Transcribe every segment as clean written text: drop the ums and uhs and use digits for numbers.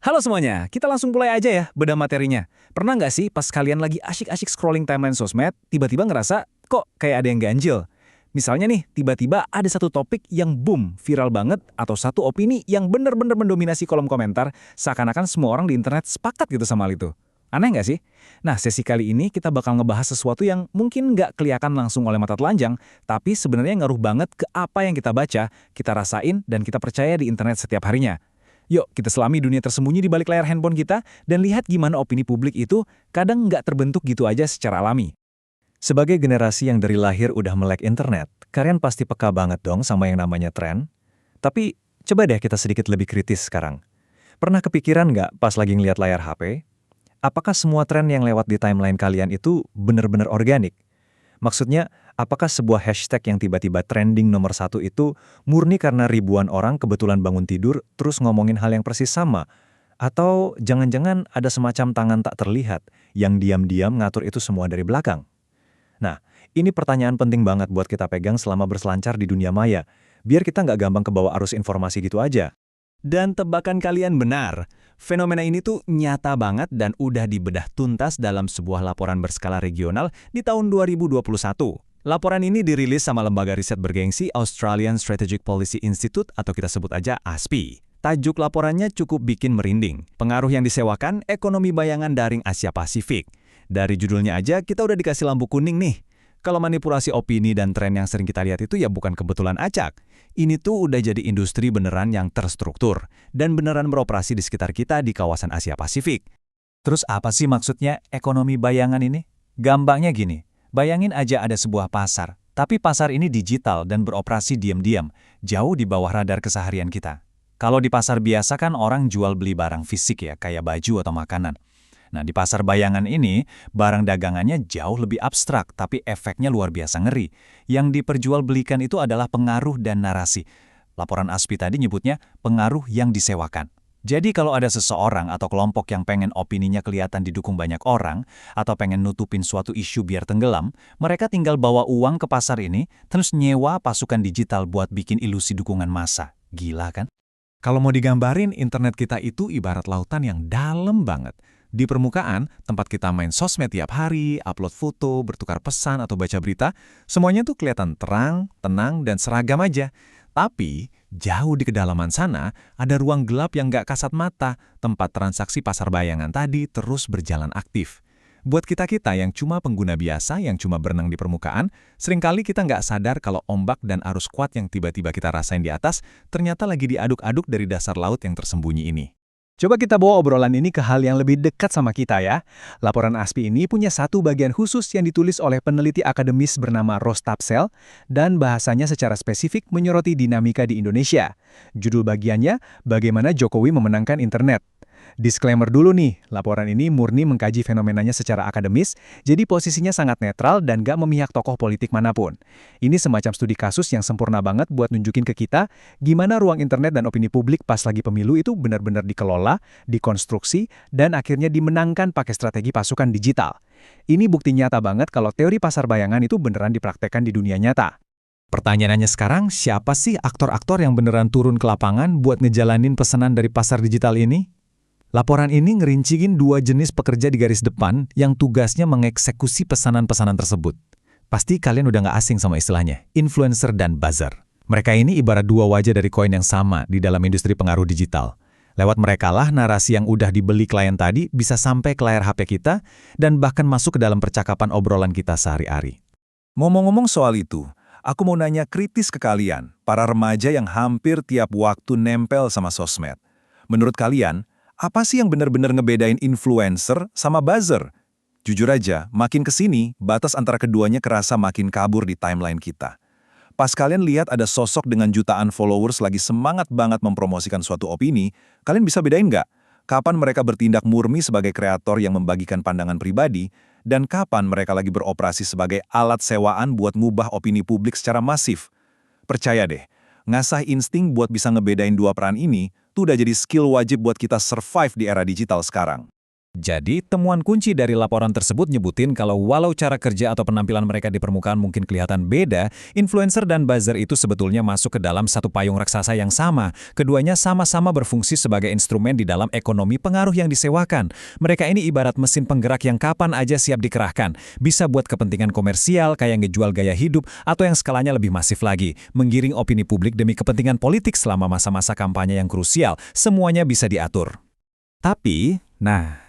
Halo semuanya, kita langsung mulai aja ya bedah materinya. Pernah nggak sih pas kalian lagi asyik-asyik scrolling timeline sosmed, tiba-tiba ngerasa kok kayak ada yang ganjil? Misalnya nih, tiba-tiba ada satu topik yang boom, viral banget, atau satu opini yang bener-bener mendominasi kolom komentar, seakan-akan semua orang di internet sepakat gitu sama hal itu. Aneh nggak sih? Nah, sesi kali ini kita bakal ngebahas sesuatu yang mungkin nggak kelihatan langsung oleh mata telanjang, tapi sebenarnya ngaruh banget ke apa yang kita baca, kita rasain, dan kita percaya di internet setiap harinya. Yuk, kita selami dunia tersembunyi di balik layar handphone kita dan lihat gimana opini publik itu kadang nggak terbentuk gitu aja secara alami. Sebagai generasi yang dari lahir udah melek internet, kalian pasti peka banget dong sama yang namanya tren. Tapi, coba deh kita sedikit lebih kritis sekarang. Pernah kepikiran nggak pas lagi ngeliat layar HP? Apakah semua tren yang lewat di timeline kalian itu benar-benar organik? Maksudnya, apakah sebuah hashtag yang tiba-tiba trending nomor satu itu murni karena ribuan orang kebetulan bangun tidur terus ngomongin hal yang persis sama? Atau jangan-jangan ada semacam tangan tak terlihat yang diam-diam ngatur itu semua dari belakang? Nah, ini pertanyaan penting banget buat kita pegang selama berselancar di dunia maya, biar kita nggak gampang kebawa arus informasi gitu aja. Dan tebakan kalian benar, fenomena ini tuh nyata banget dan udah dibedah tuntas dalam sebuah laporan berskala regional di tahun 2021. Laporan ini dirilis sama lembaga riset bergengsi Australian Strategic Policy Institute atau kita sebut aja ASPI. Tajuk laporannya cukup bikin merinding. Pengaruh yang disewakan, ekonomi bayangan daring Asia Pasifik. Dari judulnya aja kita udah dikasih lampu kuning nih. Kalau manipulasi opini dan tren yang sering kita lihat itu ya bukan kebetulan acak. Ini tuh udah jadi industri beneran yang terstruktur dan beneran beroperasi di sekitar kita di kawasan Asia Pasifik. Terus apa sih maksudnya ekonomi bayangan ini? Gampangnya gini, bayangin aja ada sebuah pasar, tapi pasar ini digital dan beroperasi diam-diam, jauh di bawah radar keseharian kita. Kalau di pasar biasa kan orang jual beli barang fisik ya, kayak baju atau makanan. Nah, di pasar bayangan ini, barang dagangannya jauh lebih abstrak, tapi efeknya luar biasa ngeri. Yang diperjualbelikan itu adalah pengaruh dan narasi. Laporan ASPI tadi nyebutnya pengaruh yang disewakan. Jadi kalau ada seseorang atau kelompok yang pengen opininya kelihatan didukung banyak orang, atau pengen nutupin suatu isu biar tenggelam, mereka tinggal bawa uang ke pasar ini, terus nyewa pasukan digital buat bikin ilusi dukungan massa. Gila kan? Kalau mau digambarin, internet kita itu ibarat lautan yang dalam banget. Di permukaan, tempat kita main sosmed tiap hari, upload foto, bertukar pesan, atau baca berita, semuanya tuh kelihatan terang, tenang, dan seragam aja. Tapi, jauh di kedalaman sana, ada ruang gelap yang nggak kasat mata, tempat transaksi pasar bayangan tadi terus berjalan aktif. Buat kita-kita yang cuma pengguna biasa, yang cuma berenang di permukaan, seringkali kita nggak sadar kalau ombak dan arus kuat yang tiba-tiba kita rasain di atas, ternyata lagi diaduk-aduk dari dasar laut yang tersembunyi ini. Coba kita bawa obrolan ini ke hal yang lebih dekat sama kita ya. Laporan ASPI ini punya satu bagian khusus yang ditulis oleh peneliti akademis bernama Ross Tapsell dan bahasanya secara spesifik menyoroti dinamika di Indonesia. Judul bagiannya, Bagaimana Jokowi Memenangkan Internet. Disclaimer dulu nih, laporan ini murni mengkaji fenomenanya secara akademis, jadi posisinya sangat netral dan gak memihak tokoh politik manapun. Ini semacam studi kasus yang sempurna banget buat nunjukin ke kita gimana ruang internet dan opini publik pas lagi pemilu itu benar-benar dikelola, dikonstruksi, dan akhirnya dimenangkan pakai strategi pasukan digital. Ini bukti nyata banget kalau teori pasar bayangan itu beneran dipraktekkan di dunia nyata. Pertanyaannya sekarang, siapa sih aktor-aktor yang beneran turun ke lapangan buat ngejalanin pesanan dari pasar digital ini? Laporan ini ngerinciin dua jenis pekerja di garis depan yang tugasnya mengeksekusi pesanan-pesanan tersebut. Pasti kalian udah nggak asing sama istilahnya, influencer dan buzzer. Mereka ini ibarat dua wajah dari koin yang sama di dalam industri pengaruh digital. Lewat merekalah narasi yang udah dibeli klien tadi bisa sampai ke layar HP kita dan bahkan masuk ke dalam percakapan obrolan kita sehari-hari. Ngomong-ngomong soal itu, aku mau nanya kritis ke kalian, para remaja yang hampir tiap waktu nempel sama sosmed. Menurut kalian, apa sih yang benar-benar ngebedain influencer sama buzzer? Jujur aja, makin kesini, batas antara keduanya kerasa makin kabur di timeline kita. Pas kalian lihat ada sosok dengan jutaan followers lagi semangat banget mempromosikan suatu opini, kalian bisa bedain nggak? Kapan mereka bertindak murni sebagai kreator yang membagikan pandangan pribadi, dan kapan mereka lagi beroperasi sebagai alat sewaan buat ngubah opini publik secara masif? Percaya deh, ngasah insting buat bisa ngebedain dua peran ini, tuh udah jadi skill wajib buat kita survive di era digital sekarang. Jadi, temuan kunci dari laporan tersebut nyebutin kalau walau cara kerja atau penampilan mereka di permukaan mungkin kelihatan beda, influencer dan buzzer itu sebetulnya masuk ke dalam satu payung raksasa yang sama. Keduanya sama-sama berfungsi sebagai instrumen di dalam ekonomi pengaruh yang disewakan. Mereka ini ibarat mesin penggerak yang kapan aja siap dikerahkan. Bisa buat kepentingan komersial kayak ngejual gaya hidup atau yang skalanya lebih masif lagi, menggiring opini publik demi kepentingan politik selama masa-masa kampanye yang krusial. Semuanya bisa diatur. Tapi,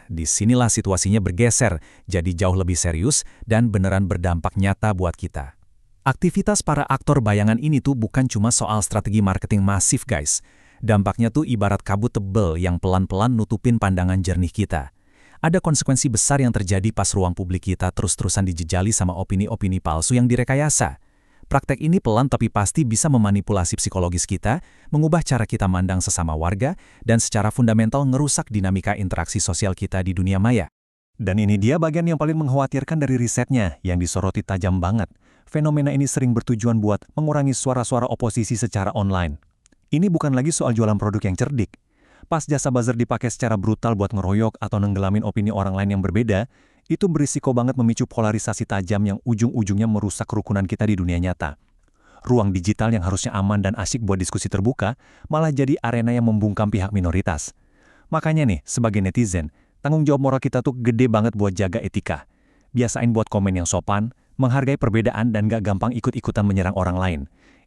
disinilah situasinya bergeser, jadi jauh lebih serius dan beneran berdampak nyata buat kita. Aktivitas para aktor bayangan ini tuh bukan cuma soal strategi marketing masif, guys. Dampaknya tuh ibarat kabut tebel yang pelan-pelan nutupin pandangan jernih kita. Ada konsekuensi besar yang terjadi pas ruang publik kita terus-terusan dijejali sama opini-opini palsu yang direkayasa. Praktek ini pelan tapi pasti bisa memanipulasi psikologis kita, mengubah cara kita mandang sesama warga, dan secara fundamental ngerusak dinamika interaksi sosial kita di dunia maya. Dan ini dia bagian yang paling mengkhawatirkan dari risetnya, yang disoroti tajam banget. Fenomena ini sering bertujuan buat mengurangi suara-suara oposisi secara online. Ini bukan lagi soal jualan produk yang cerdik. Pas jasa buzzer dipakai secara brutal buat ngeroyok atau nenggelamin opini orang lain yang berbeda, itu berisiko banget memicu polarisasi tajam yang ujung-ujungnya merusak kerukunan kita di dunia nyata. Ruang digital yang harusnya aman dan asyik buat diskusi terbuka, malah jadi arena yang membungkam pihak minoritas. Makanya nih, sebagai netizen, tanggung jawab moral kita tuh gede banget buat jaga etika. Biasain buat komen yang sopan, menghargai perbedaan dan gak gampang ikut-ikutan menyerang orang lain.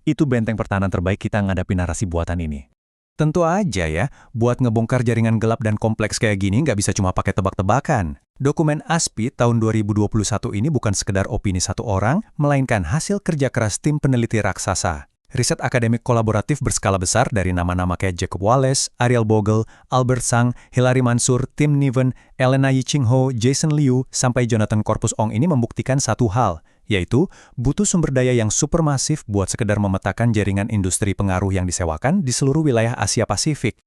Itu benteng pertahanan terbaik kita ngadapin narasi buatan ini. Tentu aja ya, buat ngebongkar jaringan gelap dan kompleks kayak gini nggak bisa cuma pakai tebak-tebakan. Dokumen ASPI tahun 2021 ini bukan sekedar opini satu orang, melainkan hasil kerja keras tim peneliti raksasa. Riset akademik kolaboratif berskala besar dari nama-nama kayak Jacob Wallace, Ariel Bogle, Albert Sang, Hilary Mansur, Tim Niven, Elena Yiching Ho, Jason Liu, sampai Jonathan Corpus Ong ini membuktikan satu hal, yaitu butuh sumber daya yang supermasif buat sekedar memetakan jaringan industri pengaruh yang disewakan di seluruh wilayah Asia Pasifik.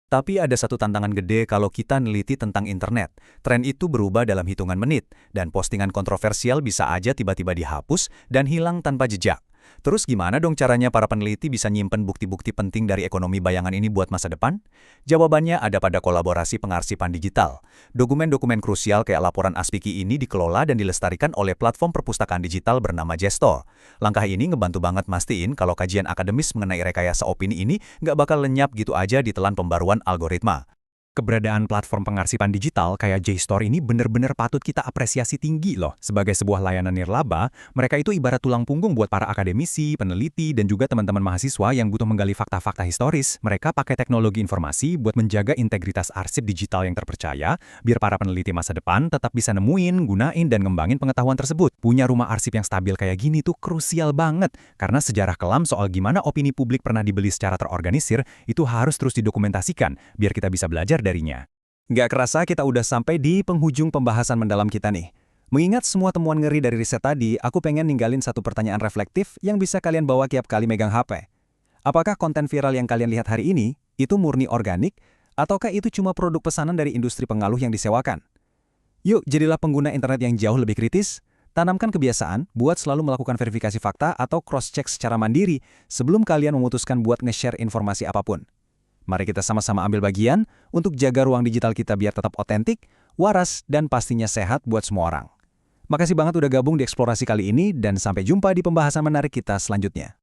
Tapi ada satu tantangan gede kalau kita neliti tentang internet. Tren itu berubah dalam hitungan menit, dan postingan kontroversial bisa aja tiba-tiba dihapus dan hilang tanpa jejak. Terus gimana dong caranya para peneliti bisa nyimpen bukti-bukti penting dari ekonomi bayangan ini buat masa depan? Jawabannya ada pada kolaborasi pengarsipan digital. Dokumen-dokumen krusial kayak laporan ASPIKI ini dikelola dan dilestarikan oleh platform perpustakaan digital bernama Gesto. Langkah ini ngebantu banget mastiin kalau kajian akademis mengenai rekayasa opini ini nggak bakal lenyap gitu aja ditelan pembaruan algoritma. Keberadaan platform pengarsipan digital kayak JSTOR ini benar-benar patut kita apresiasi tinggi loh. Sebagai sebuah layanan nirlaba, mereka itu ibarat tulang punggung buat para akademisi, peneliti, dan juga teman-teman mahasiswa yang butuh menggali fakta-fakta historis. Mereka pakai teknologi informasi buat menjaga integritas arsip digital yang terpercaya, biar para peneliti masa depan tetap bisa nemuin, gunain, dan ngembangin pengetahuan tersebut. Punya rumah arsip yang stabil kayak gini tuh krusial banget, karena sejarah kelam soal gimana opini publik pernah dibeli secara terorganisir, itu harus terus didokumentasikan, biar kita bisa belajar darinya. Nggak kerasa kita udah sampai di penghujung pembahasan mendalam kita nih. Mengingat semua temuan ngeri dari riset tadi, aku pengen ninggalin satu pertanyaan reflektif yang bisa kalian bawa tiap kali megang HP. Apakah konten viral yang kalian lihat hari ini, itu murni organik, ataukah itu cuma produk pesanan dari industri pengaruh yang disewakan? Yuk, jadilah pengguna internet yang jauh lebih kritis. Tanamkan kebiasaan buat selalu melakukan verifikasi fakta atau cross-check secara mandiri sebelum kalian memutuskan buat nge-share informasi apapun. Mari kita sama-sama ambil bagian untuk jaga ruang digital kita biar tetap otentik, waras, dan pastinya sehat buat semua orang. Makasih banget udah gabung di eksplorasi kali ini, dan sampai jumpa di pembahasan menarik kita selanjutnya.